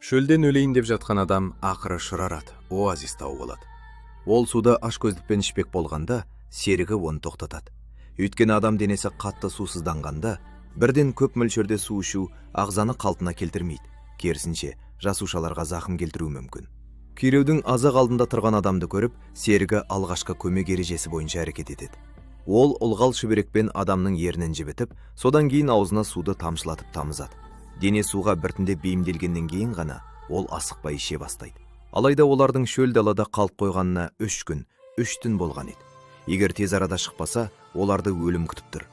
Шөлден өлейін деп жатқан адам ақыры шырарат, оазис тауып алады. Ол суды ашкөздікпен ішпек болғанда, серігі оны тоқтатады. Өйткені адам денесі қатты сусызданғанда, бірден көп мөлшерде су ішу ағзаны қалпына келтірмейді. Керісінше, жасушаларға зақым келтіруі мүмкін. Күйреудің азық алдында тұрған адамды көріп, серігі алғашқы көмек ережесі бойынша әрекет етеді. Ол ылғал шүберекпен адамның ернін жібітіп, содан кейін аузына суды тамшылатып тамызады. Дене суға біртіндеп бейімделгеннен кейін ғана ол асықпай іше бастайды. Алайда олардың шөл далада қалып қойғанына 3 күн, 3 түн болған еді. Егер тез арада шықпаса, оларды өлім күтіп тұр.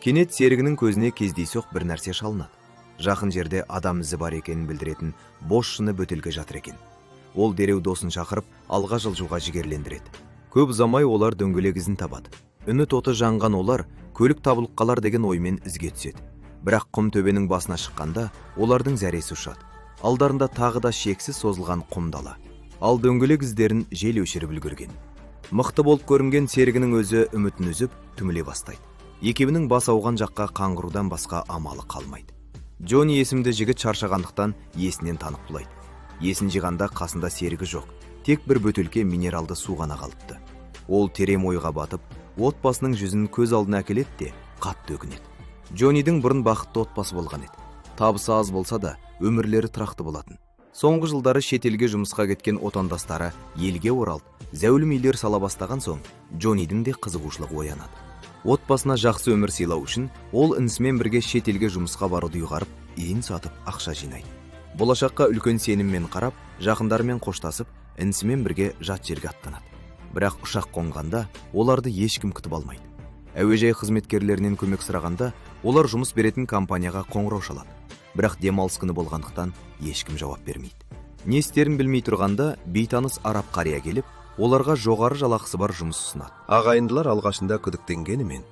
Кенет серігінің көзіне кездейсоқ бір нәрсе шалынады. Жақын жерде адам ізі бар екенін білдіретін бос шыны бөтелке жатыр екен. Ол дереу досын шақырып, алға жылжуға жігерлендіреді. Көп ұзамай олар дөңгелек ізін табады. Үміт оты жанған олар көлік табылып қалар деген оймен ізге түседі. Бірақ құм төбенің басына шыққанда олардың зәресі ұшады. Алдарында тағы да шексіз созылған құм дала. Ал дөңгелек іздерін жел өшіріп үлгерген. Мықты болып көрінген серігінің өзі үмітін үзіп түміле бастайды. Екеуінің бас ауған жаққа қаңғырудан басқа амалы қалмайды. Джонни есімді жігіт шаршағандықтан есінен танып құлайды. Есін жиғанда қасында серігі жоқ. Тек бір бөтелке минералды су ғана қалыпты. Ол терең ойға батып, отбасының жүзін көз алдына әкеледі де қатты өкінеді. Джоннидің бұрын бақытты отбасы болған еді. Табысы аз болса да, өмірлері тұрақты болатын. Соңғы жылдары шетелге жұмысқа кеткен отандастары елге оралып, зәулім үйлер сала бастаған соң, Джоннидің де қызығушылығы оянады. Отбасына жақсы өмір сыйлау үшін, ол інісімен бірге шетелге жұмысқа баруды ұйғарып, үйін сатып, ақша жинайды. Болашаққа үлкен сеніммен қарап, жақындарымен қоштасып, інісімен бірге жат жерге аттанады. Бірақ ұшақ қонғанда, оларды ешкім күтіп алмайды. Әуежай қызметкерлерінен көмек сұрағанда, олар жұмыс беретін компанияға қоңырау шалады. Бірақ демалыс күні болғандықтан ешкім жауап бермейді. Не істерін білмей тұрғанда, бейтаныс араб қария келіп, оларға жоғары жалақысы бар жұмыс ұсынады. Ағайындылар алғашында күдіктенгенімен,